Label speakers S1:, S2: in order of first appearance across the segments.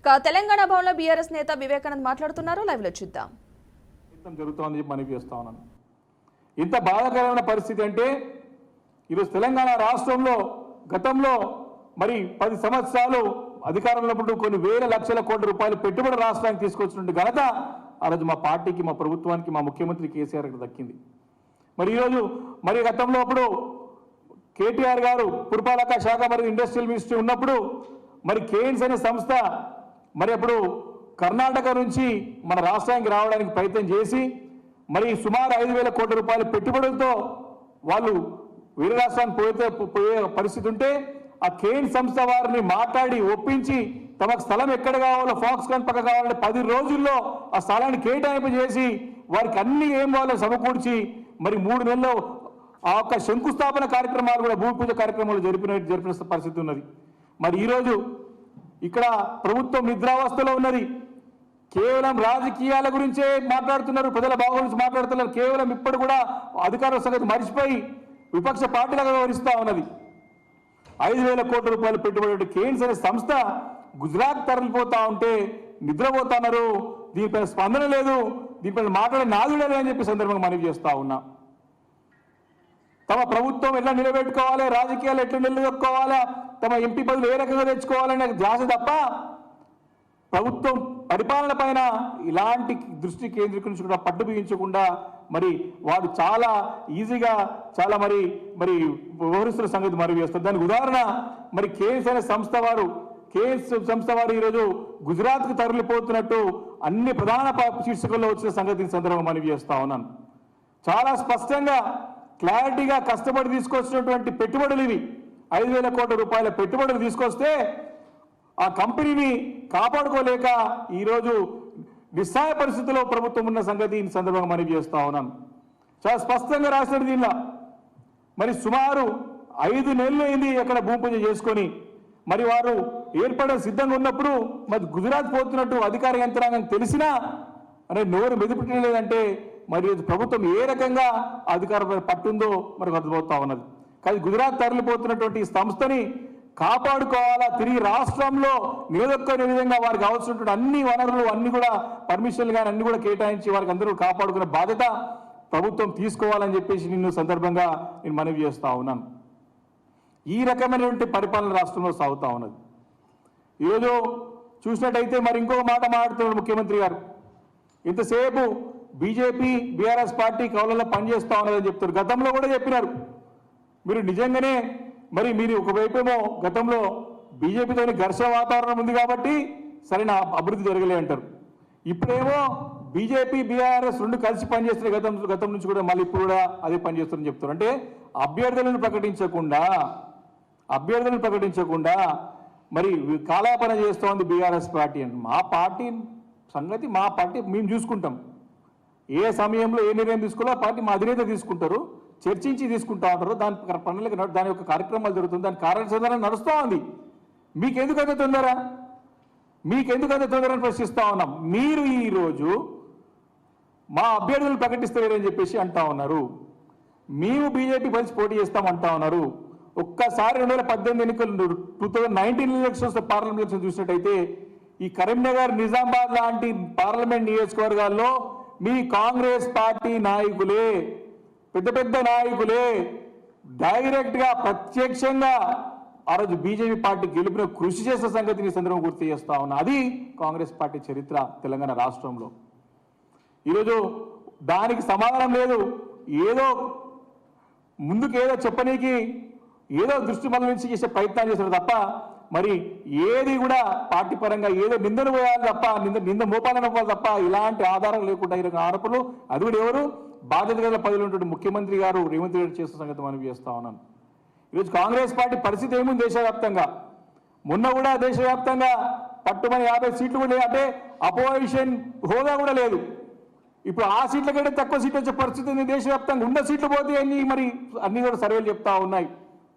S1: తెలంగాణ భవన్లో బీఆర్ఎస్ నేత వివేకానంద్ మాట్లాడుతున్నారు. లైవ్ లో చూద్దాం.
S2: జరుగుతోంది మనవి చేస్తా ఉన్నాను. ఇంత బాధాకరమైన పరిస్థితి అంటే ఈరోజు తెలంగాణ రాష్ట్రంలో గతంలో మరి 10 సంవత్సరాలు అధికారంలో ఉన్నప్పుడు కొన్ని వేల లక్షల కోట్ల రూపాయలు పెట్టుబడి రాష్ట్రానికి తీసుకొచ్చినట్టు ఘనత ఆ రోజు మా పార్టీకి, మా ప్రభుత్వానికి, మా ముఖ్యమంత్రి కేసీఆర్ గారికి దక్కింది. మరి ఈరోజు మరి గతంలో అప్పుడు కేటీఆర్ గారు పురపాలక శాఖ మరియు ఇండస్ట్రియల్ మినిస్ట్రీ ఉన్నప్పుడు మరి కేన్స్ అనే సంస్థ మరి అప్పుడు కర్ణాటక నుంచి మన రాష్ట్రానికి రావడానికి ప్రయత్నం చేసి మరి సుమారు 5,000 కోట్ల రూపాయల పెట్టుబడులతో వాళ్ళు వేరే రాష్ట్రానికి పోయే పరిస్థితి ఉంటే ఆ కేన్ సంస్థ వారిని మాట్లాడి ఒప్పించి తమకు స్థలం ఎక్కడ కావాలో ఫాక్స్కాన్ పక్క కావాలంటే 10 రోజుల్లో ఆ స్థలాన్ని కేటాయింపు చేసి వారికి అన్ని ఏం కావాలో సమకూర్చి మరి 3 నెలల్లో ఆ యొక్క శంకుస్థాపన కార్యక్రమాలు కూడా భూమి పూజ కార్యక్రమాలు జరిపిన పరిస్థితి ఉన్నది. మరి ఈరోజు ఇక్కడ ప్రభుత్వం నిద్రావస్థలో ఉన్నది. కేవలం రాజకీయాల గురించే మాట్లాడుతున్నారు, ప్రజల బాగు గురించి మాట్లాడుతున్నారు. కేవలం ఇప్పుడు కూడా అధికారుల సంగతి మర్చిపోయి విపక్ష పార్టీలుగా వ్యవహరిస్తూ ఉన్నది. 5,000 కోట్ల రూపాయలు పెట్టుబడి కేన్స్ అనే సంస్థ గుజరాత్ తరలిపోతా ఉంటే నిద్రపోతున్నారు. దీనిపైన స్పందన లేదు, దీనిపైన మాట్లాడే నాదుడే అని చెప్పి సందర్భంగా మనవి చేస్తా ఉన్నా. తమ ప్రభుత్వం ఎట్లా నిలబెట్టుకోవాలి, రాజకీయాలు ఎట్లా నిలదొక్కోవాలా, తమ ఎంపీ పదవులు ఏ రకంగా తెచ్చుకోవాలనే ధ్యాస తప్ప ప్రభుత్వం పరిపాలన పైన ఇలాంటి దృష్టి కేంద్రీకరించకుండా పట్టు బిగించకుండా మరి వారు చాలా ఈజీగా చాలా మరి వ్యవహరిస్తున్న సంగతి మనవి చేస్తారు. దానికి ఉదాహరణ మరి కేఎస్ అనే సంస్థ వారు ఈరోజు గుజరాత్కు తరలిపోతున్నట్టు అన్ని ప్రధాన శీర్షికల్లో వచ్చిన సంగతిని సందర్భంగా మనవి చేస్తా ఉన్నాను. చాలా స్పష్టంగా క్లారిటీగా కష్టపడి తీసుకొచ్చినటువంటి పెట్టుబడులు ఇవి. 5,000 కోట్ల రూపాయల పెట్టుబడులు తీసుకొస్తే ఆ కంపెనీని కాపాడుకోలేక ఈరోజు నిస్సహాయ పరిస్థితిలో ప్రభుత్వం ఉన్న సంగతి ఈ సందర్భంగా మనవి చేస్తా ఉన్నాను. చాలా స్పష్టంగా రాసినట్టు దీనిలో మరి సుమారు 5 నెలలు అయింది అక్కడ భూమి పూజ చేసుకొని మరి వారు ఏర్పడే సిద్ధంగా ఉన్నప్పుడు మరి గుజరాత్ పోతున్నట్టు అధికార యంత్రాంగం తెలిసినా అనే నోరు మెదిపెట్టలేదంటే మరి ప్రభుత్వం ఏ రకంగా అధికార పట్టుందో మనకు అర్థమవుతా ఉన్నది. కానీ గుజరాత్ తరలిపోతున్నటువంటి సంస్థని కాపాడుకోవాలా, తిరిగి రాష్ట్రంలో నిలదొక్కునే విధంగా వారికి అవసరమైనటువంటి అన్ని వనరులు అన్ని కూడా పర్మిషన్లు కానీ అన్ని కూడా కేటాయించి వారికి అందరూ కాపాడుకునే బాధ్యత ప్రభుత్వం తీసుకోవాలని చెప్పేసి నిన్ను సందర్భంగా నేను మనవి చేస్తా ఉన్నాను. ఈ రకమైనటువంటి పరిపాలన రాష్ట్రంలో సాగుతూ ఉన్నది. ఈరోజు చూసినట్టయితే మరి ఇంకొక మాట మాట్లాడుతున్నారు ముఖ్యమంత్రి గారు. ఇంతసేపు బీజేపీ బీఆర్ఎస్ పార్టీ కౌలలో పనిచేస్తూ ఉన్నదని చెప్తారు. గతంలో కూడా చెప్పినారు. మీరు నిజంగానే మరి మీరు ఒకవైపేమో గతంలో బీజేపీతోని ఘర్షణ వాతావరణం ఉంది కాబట్టి సరైన అభివృద్ధి జరగలే అంటారు. ఇప్పుడేమో బీజేపీ బీఆర్ఎస్ రెండు కలిసి పనిచేస్తున్నాయి. గతం నుంచి కూడా మళ్ళీ ఇప్పుడు కూడా అదే పనిచేస్తారని చెప్తారు. అంటే అభ్యర్థులను ప్రకటించకుండా మరి కాలాపన చేస్తోంది బీఆర్ఎస్ పార్టీ అని. మా పార్టీ సంగతి మా పార్టీ మేము చూసుకుంటాం. ఏ సమయంలో ఏ నిర్ణయం తీసుకోవాలో ఆ పార్టీ మా అధినేత తీసుకుంటారు, చర్చించి తీసుకుంటా ఉంటారు. దాని యొక్క కార్యక్రమాలు జరుగుతుంది, దాని కార్యాచరణ నడుస్తూ ఉంది. మీకెందుకంత తొందర అని ప్రశ్నిస్తూ ఉన్నాం. మీరు ఈరోజు మా అభ్యర్థులు ప్రకటిస్తారని చెప్పేసి అంటా ఉన్నారు. మేము బీజేపీ కలిసి పోటీ చేస్తామంటా ఉన్నారు. ఒక్కసారి 2018 ఎన్నికలు 2019 ఎలక్షన్స్ పార్లమెంట్ ఎలక్షన్ చూసినట్టయితే ఈ కరీంనగర్, నిజామాబాద్ లాంటి పార్లమెంట్ నియోజకవర్గాల్లో మీ కాంగ్రెస్ పార్టీ నాయకులే, పెద్ద నాయకులే డైరెక్ట్గా ప్రత్యక్షంగా ఆ రోజు బీజేపీ పార్టీ గెలుపున కృషి చేసిన సంగతిని సందర్భం గుర్తు చేస్తా ఉన్నా. అది కాంగ్రెస్ పార్టీ చరిత్ర తెలంగాణ రాష్ట్రంలో. ఈరోజు దానికి సమాధానం లేదు. ఏదో ముందుకు ఏదో చెప్పనీకి ఏదో దృష్టి మళ్లించి చేసే ప్రయత్నం చేశారు తప్ప మరి ఏది కూడా పార్టీ పరంగా ఏదో నిందను పోయాలి తప్ప నింద మోపాలని అవ్వాలి తప్ప ఇలాంటి ఆధారం లేకుండా ఈ రకం ఆరోపణలు అది కూడా ఎవరు బాధ్యత గల పదవిలో ఉన్నటువంటి ముఖ్యమంత్రి గారు రేవంత్ రెడ్డి చేస్తున్న సంగతి మనం చేస్తా ఉన్నాను. ఈరోజు కాంగ్రెస్ పార్టీ పరిస్థితి ఏముంది దేశవ్యాప్తంగా? మొన్న కూడా దేశవ్యాప్తంగా పట్టుమని 50 సీట్లు కూడా అంటే అపోజిషన్ హోదా కూడా లేదు. ఇప్పుడు ఆ సీట్ల కంటే తక్కువ సీట్లు వచ్చే పరిస్థితి ఉంది దేశవ్యాప్తంగా. ఉన్న సీట్లు పోతే అన్ని కూడా సర్వేలు చెప్తా ఉన్నాయి.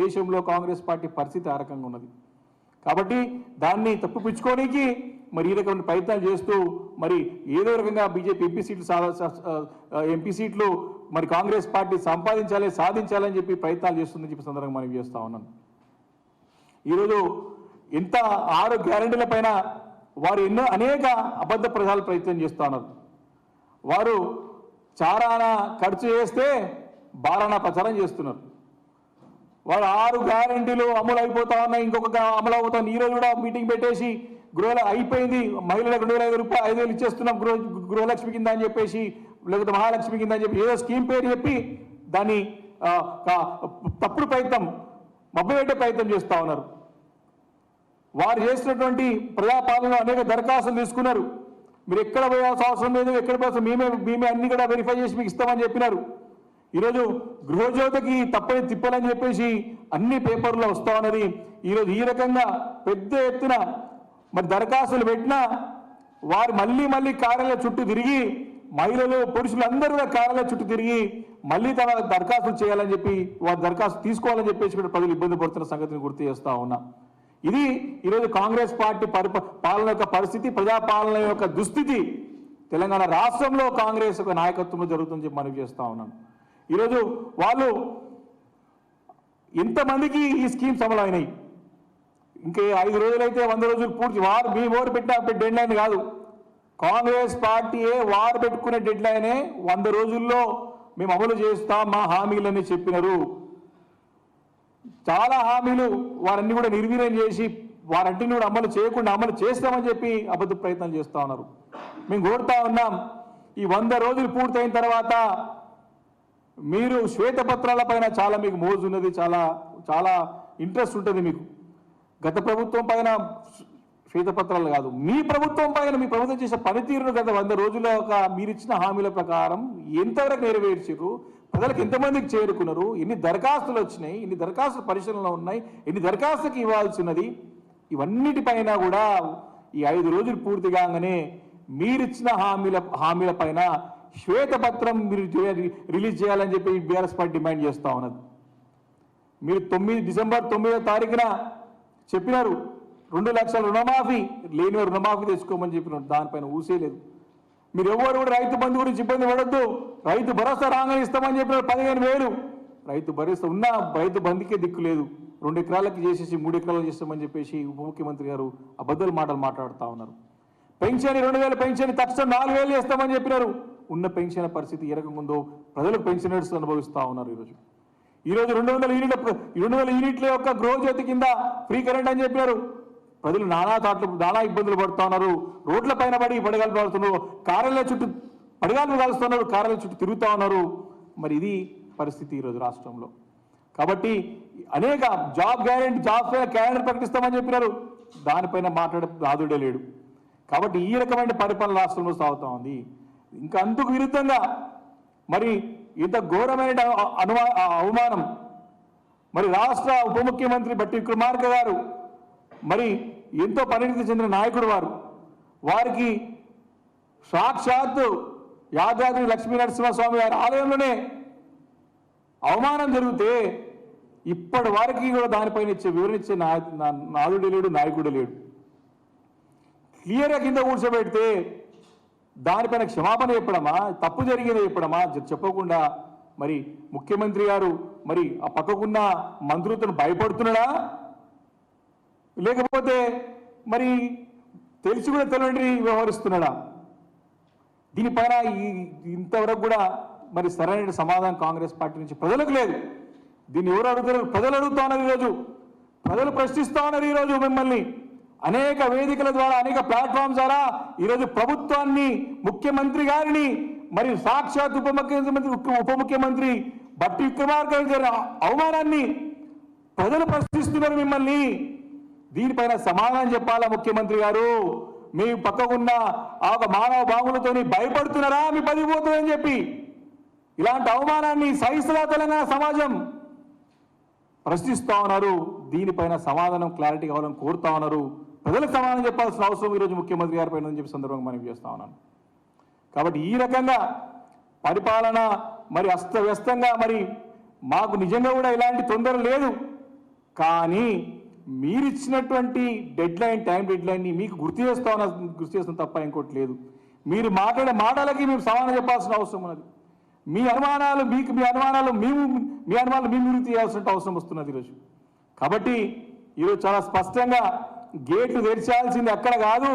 S2: దేశంలో కాంగ్రెస్ పార్టీ పరిస్థితి ఆ రకంగా ఉన్నది. కాబట్టి దాన్ని తప్పిపుచ్చుకోనికి మరి ఈ రకమైన ప్రయత్నాలు చేస్తూ మరి ఏదో రకంగా బీజేపీ ఎంపీ సీట్లు మరి కాంగ్రెస్ పార్టీ సాధించాలని చెప్పి ప్రయత్నాలు చేస్తుందని చెప్పి సందర్భంగా మనం చేస్తా ఉన్నాను. ఈరోజు ఎంత 6 గ్యారెంటీల పైన వారు అనేక అబద్ధ ప్రచారాలు ప్రయత్నం చేస్తూ ఉన్నారు. వారు చారాన ఖర్చు చేస్తే బారాన ప్రచారం చేస్తున్నారు. వారు 6 గ్యారెంటీలు అమలు అయిపోతా ఉన్నాయి, ఇంకొక అమలు అవుతాం. ఈరోజు కూడా మీటింగ్ పెట్టేసి గృహ అయిపోయింది, మహిళలకు 2,500 రూపాయలు 5,000 ఇచ్చేస్తున్నాం గృహలక్ష్మి కింద అని చెప్పేసి, లేకపోతే మహాలక్ష్మి కింద అని చెప్పి ఏదో స్కీమ్ పేరు చెప్పి దాన్ని తప్పుడు ప్రయత్నం మభ్యపెట్టే ప్రయత్నం చేస్తూ ఉన్నారు. వారు చేసినటువంటి ప్రజాపాలనలో అనేక దరఖాస్తులు తీసుకున్నారు. మీరు ఎక్కడ పోయాల్సిన అవసరం లేదు, ఎక్కడ పోయాల్సిన మేమే అన్ని కూడా వెరిఫై చేసి మీకు ఇస్తామని చెప్పినారు. ఈరోజు గృహజ్యోతికి తప్పని తిప్పాలని చెప్పేసి అన్ని పేపర్లో వస్తూ ఉన్నది. ఈరోజు ఈ రకంగా పెద్ద ఎత్తున మరి దరఖాస్తులు పెట్టినా వారు మళ్ళీ కార్యాలయ చుట్టూ తిరిగి, మహిళలు పురుషులు అందరూ కూడా కార్యాలయ చుట్టూ తిరిగి మళ్ళీ తమ దరఖాస్తులు చేయాలని చెప్పి వారు దరఖాస్తు తీసుకోవాలని చెప్పేసి కూడా ప్రజలు ఇబ్బంది పడుతున్న సంగతిని గుర్తు చేస్తా ఉన్నా. ఇది ఈరోజు కాంగ్రెస్ పార్టీ పాలన యొక్క పరిస్థితి, ప్రజాపాలన యొక్క దుస్థితి తెలంగాణ రాష్ట్రంలో కాంగ్రెస్ యొక్క నాయకత్వంలో జరుగుతుందని చెప్పి మనవి చేస్తా ఉన్నాను. ఈరోజు వాళ్ళు ఎంతమందికి ఈ స్కీమ్స్ అమలు అయినాయి? ఇంకే 5 రోజులైతే 100 రోజులు పూర్తి. వారు మీ ఓరు పెట్టిన డెడ్ లైన్ కాదు, కాంగ్రెస్ పార్టీయే వారు పెట్టుకునే డెడ్ లైనే 100 రోజుల్లో మేము అమలు చేస్తాం మా హామీలని చెప్పినారు. చాలా హామీలు వారన్నీ కూడా నిర్వీర్యం చేసి వారంటిని కూడా అమలు చేయకుండా అమలు చేస్తామని చెప్పి అబద్ధ ప్రయత్నాలు చేస్తూ ఉన్నారు. మేము కోరుతా ఉన్నాం, ఈ 100 రోజులు పూర్తయిన తర్వాత మీరు శ్వేతపత్రాల పైన చాలా మీకు మోజు ఉన్నది, చాలా ఇంట్రెస్ట్ ఉంటుంది మీకు. గత ప్రభుత్వం పైన శ్వేతపత్రాలు కాదు, మీ ప్రభుత్వం పైన మీ ప్రభుత్వం చేసే పనితీరును గత 100 రోజుల మీరిచ్చిన హామీల ప్రకారం ఎంతవరకు నెరవేర్చారు, ప్రజలకు ఎంతమందికి చేరుకున్నారు, ఎన్ని దరఖాస్తులు వచ్చినాయి, ఎన్ని దరఖాస్తులు పరిశీలనలో ఉన్నాయి, ఎన్ని దరఖాస్తులకు ఇవ్వాల్సి ఉన్నది, ఇవన్నిటిపైన కూడా ఈ 5 రోజులు పూర్తి కాగానే మీరిచ్చిన హామీల పైన శ్వేతపత్రం మీరు రిలీజ్ చేయాలని చెప్పి బీఆర్ఎస్ పార్టీ డిమాండ్ చేస్తూ ఉన్నది. మీరు డిసెంబర్ 9వ తారీఖున చెప్పినారు 2 లక్షల రుణమాఫీ, లేని రుణమాఫీ తెచ్చుకోమని చెప్పినారు. దానిపైన ఊసేలేదు. మీరు ఎవరు కూడా రైతు బంధు గురించి ఇబ్బంది పడొద్దు, రైతు భరోసా రాగానే ఇస్తామని చెప్పినారు 15,000. రైతు భరోసా ఉన్న రైతు బంధుకే దిక్కు లేదు. 2 ఎకరాలకి చేసేసి 3 ఎకరాలకు చేస్తామని చెప్పేసి ఉప ముఖ్యమంత్రి గారు అబద్ధాల మాటలు మాట్లాడుతూ ఉన్నారు. పెన్షన్ 2,000 పెన్షన్ తక్షణం 4,000 చేస్తామని చెప్పినారు. ఉన్న పెన్షన్ పరిస్థితి ఏ రకంగా ఉందో ప్రజలకు పెన్షనర్స్ అనుభవిస్తూ ఉన్నారు. ఈరోజు 200 యూనిట్ల యొక్క గృహజ్యోతి కింద ఫ్రీ కరెంట్ అని చెప్పినారు. ప్రజలు నానా ఇబ్బందులు పడుతూ ఉన్నారు. రోడ్ల పైన పడిగాలు పడుతున్నారు, కార్యాలయ చుట్టూ పడిగాలు కాలుస్తున్నారు, కార్యాలయ చుట్టూ తిరుగుతూ ఉన్నారు. మరి ఇది పరిస్థితి ఈరోజు రాష్ట్రంలో. కాబట్టి అనేక జాబ్ పైన క్యాలెండర్ ప్రకటిస్తామని చెప్పినారు, దానిపైన మాట్లాడే రాదుడే లేడు. కాబట్టి ఈ రకమైన పరిపాలన రాష్ట్రంలో సాగుతూ ఉంది. ఇంకా అందుకు విరుద్ధంగా మరి ఇంత ఘోరమైన అవమానం మరి రాష్ట్ర ఉప ముఖ్యమంత్రి బట్టి విక్రమార్క గారు, మరి ఎంతో పరిణితి చెందిన నాయకుడు వారికి సాక్షాత్తు యాదాద్రి లక్ష్మీ నరసింహస్వామి గారి ఆలయంలోనే అవమానం జరిగితే ఇప్పటి వారికి కూడా దానిపైన వివరణ ఇచ్చే నాదుడు లేడు, నాయకుడు లేడు. క్లియర్గా కింద కూర్చోబెడితే దానిపైన క్షమాపణ చెప్పడమా, తప్పు జరిగింది చెప్పడమా చెప్పకుండా మరి ముఖ్యమంత్రి గారు మరి ఆ పక్కకున్న మంత్రులతో భయపడుతున్నాడా, లేకపోతే మరి తెలిసి కూడా తెలియని వ్యవహరిస్తున్నాడా? దీనిపైన ఇంతవరకు కూడా మరి సరైన సమాధానం కాంగ్రెస్ పార్టీ నుంచి ప్రజలకు లేదు. దీన్ని ఎవరు అడుగుతున్నారు? ప్రజలు అడుగుతా ఉన్నారు. ఈరోజు ప్రజలు ప్రశ్నిస్తూ ఉన్నారు. ఈరోజు మిమ్మల్ని అనేక వేదికల ద్వారా, అనేక ప్లాట్ఫామ్స్ ద్వారా ఈరోజు ప్రభుత్వాన్ని, ముఖ్యమంత్రి గారిని, మరి సాక్షాత్ ఉప ముఖ్యమంత్రి బట్టి విక్రమార్క గారి అవమానాన్ని ప్రజలు ప్రశ్నిస్తున్నారు మిమ్మల్ని. దీనిపైన సమాధానం చెప్పాలా ముఖ్యమంత్రి గారు? మీ పక్కకున్న ఆ ఒక మానవ బాంబులతోని భయపడుతున్నారా మీ పదవి పోతుందని చెప్పి? ఇలాంటి అవమానాన్ని సహిస్తున్నా తెలంగాణ సమాజం ప్రశ్నిస్తూ ఉన్నారు. దీనిపైన సమాధానం క్లారిటీ కావాలని కోరుతా ఉన్నారు. ప్రజలకు సమాధానం చెప్పాల్సిన అవసరం ఈరోజు ముఖ్యమంత్రి గారి పైన చెప్పి సందర్భంగా మనం చేస్తా ఉన్నాను. కాబట్టి ఈ రకంగా పరిపాలన మరి అస్తవ్యస్తంగా, మరి మాకు నిజంగా కూడా ఇలాంటి తొందర లేదు, కానీ మీరిచ్చినటువంటి టైం డెడ్ లైన్ని మీకు గుర్తు చేస్తాం తప్ప ఇంకోటి లేదు. మీరు మాట్లాడే మాటలకి మేము సమాధానం చెప్పాల్సిన అవసరం ఉన్నది. మీ అనుమానాలు మేము గుర్తు చేయాల్సిన అవసరం వస్తున్నది ఈరోజు. కాబట్టి ఈరోజు చాలా స్పష్టంగా గేట్లు తెరిచాల్సింది అక్కడ కాదు,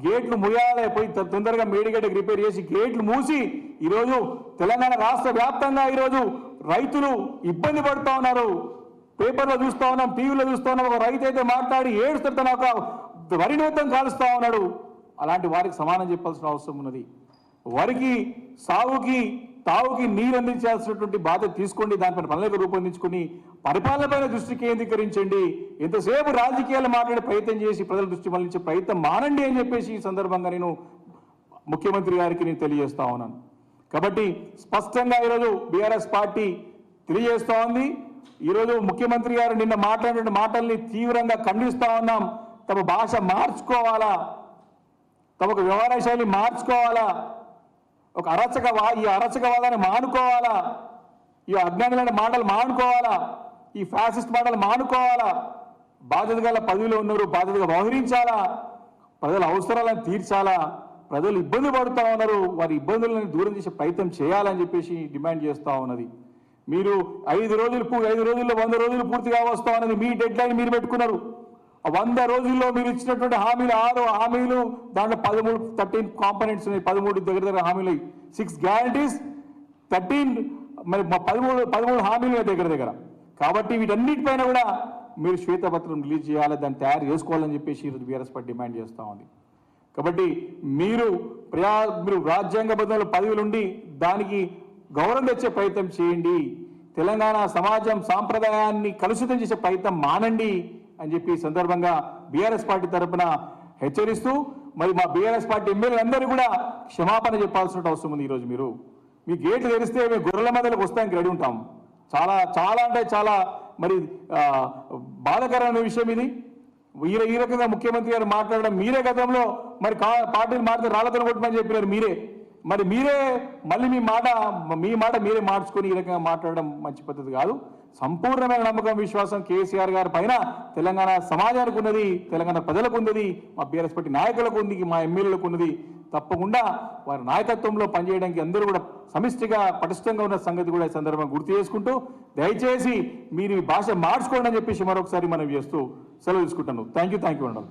S2: గేట్లు ముయ్యాలి, పోయి తొందరగా మేడిగడ్డకి రిపేర్ చేసి గేట్లు మూసి ఈరోజు తెలంగాణ రాష్ట్ర వ్యాప్తంగా ఈరోజు రైతులు ఇబ్బంది పడుతూ ఉన్నారు. పేపర్లో చూస్తూ ఉన్నాం, టీవీలో చూస్తూ ఉన్నాం. ఒక రైతు అయితే మాట్లాడి ఏడుస్తూ తన ఒక వరి మొత్తం కాలుస్తూ ఉన్నాడు. అలాంటి వారికి సమానం చెప్పాల్సిన అవసరం ఉన్నది. వరికి సాగుకి తావుకి నీరు అందించాల్సినటువంటి బాధ్యత తీసుకోండి. దానిపైన ప్రణాళిక రూపొందించుకుని పరిపాలనపైన దృష్టి కేంద్రీకరించండి. ఎంతసేపు రాజకీయాలు మాట్లాడే ప్రయత్నం చేసి ప్రజల దృష్టి మళ్లించే ప్రయత్నం మానండి అని చెప్పేసి ఈ సందర్భంగా నేను ముఖ్యమంత్రి గారికి నేను తెలియజేస్తా ఉన్నాను. కాబట్టి స్పష్టంగా ఈరోజు బీఆర్ఎస్ పార్టీ తెలియజేస్తా ఉంది. ఈరోజు ముఖ్యమంత్రి గారు నిన్న మాట్లాడిన మాటల్ని తీవ్రంగా ఖండిస్తా ఉన్నాం. తమ భాష మార్చుకోవాలా, తమకు వ్యవహార శైలి మార్చుకోవాలా, ఒక ఈ అరచకవాదాన్ని మానుకోవాలా, ఈ అజ్ఞానులైన మాటలు మానుకోవాలా, ఈ ఫ్యాసిస్ట్ మాటలు మానుకోవాలా. బాధ్యత గల పదవిలో ఉన్నారు, బాధ్యతగా వ్యవహరించాలా, ప్రజల అవసరాలను తీర్చాలా. ప్రజలు ఇబ్బంది పడుతూ ఉన్నారు, వారి ఇబ్బందులను దూరం చేసే ప్రయత్నం చేయాలని చెప్పేసి డిమాండ్ చేస్తూ ఉన్నది. మీరు 5 రోజుల్లో 100 రోజులు పూర్తిగా వస్తా ఉన్నది. మీ డెడ్ లైన్ మీరు పెట్టుకున్నారు. 100 రోజుల్లో మీరు ఇచ్చినటువంటి హామీలు 6 హామీలు, దాంట్లో 13 కాంపనెంట్స్ ఉన్నాయి. 13 దగ్గర హామీలు, 6 గ్యారంటీస్, 13 మరి 13 హామీలు దగ్గర. కాబట్టి వీటన్నిటిపైన కూడా మీరు శ్వేతపత్రం రిలీజ్ చేయాలి, దాన్ని తయారు చేసుకోవాలని చెప్పేసి ఈరోజు బీఆర్ఎస్ పార్టీ డిమాండ్ చేస్తూ ఉంది. కాబట్టి మీరు రాజ్యాంగబద్ధంలో పదవులుండి దానికి గౌరవం తెచ్చే ప్రయత్నం చేయండి. తెలంగాణ సమాజం సాంప్రదాయాన్ని కలుషితం చేసే ప్రయత్నం మానండి అని చెప్పి ఈ సందర్భంగా బీఆర్ఎస్ పార్టీ తరఫున హెచ్చరిస్తూ, మరి మా బీఆర్ఎస్ పార్టీ ఎమ్మెల్యేలందరూ కూడా క్షమాపణ చెప్పాల్సిన అవసరం ఉంది. ఈరోజు మీరు మీ గేట్లు తెరిస్తే మేము గొర్రెల మందలకు వస్తానికి రెడీ ఉంటాం. చాలా చాలా అంటే చాలా మరి బాధాకరమైన విషయం ఇది. ఈ రకంగా ముఖ్యమంత్రి గారు మాట్లాడడం, మీరే గతంలో మరి పార్టీలు మారితే రాళ్లతో కొట్టమని చెప్పినారు మీరే. మరి మీరే మళ్ళీ మీ మాట మీరే మార్చుకొని ఈ రకంగా మాట్లాడడం మంచి పద్ధతి కాదు. సంపూర్ణమైన నమ్మకం, విశ్వాసం కేసీఆర్ గారి పైన తెలంగాణ సమాజానికి ఉన్నది, తెలంగాణ ప్రజలకు ఉన్నది, మా బీఆర్ఎస్ పార్టీ నాయకులకు ఉంది, మా ఎమ్మెల్యేలకు ఉన్నది. తప్పకుండా వారి నాయకత్వంలో పనిచేయడానికి అందరూ కూడా సమిష్టిగా పటిష్టంగా ఉన్న సంగతి కూడా ఈ సందర్భంగా గుర్తు చేసుకుంటూ, దయచేసి మీరు ఈ భాష మార్చుకోండి అని చెప్పేసి మరొకసారి మనం చేస్తూ సెలవు తీసుకుంటాను. థ్యాంక్ యూ అన్నారు.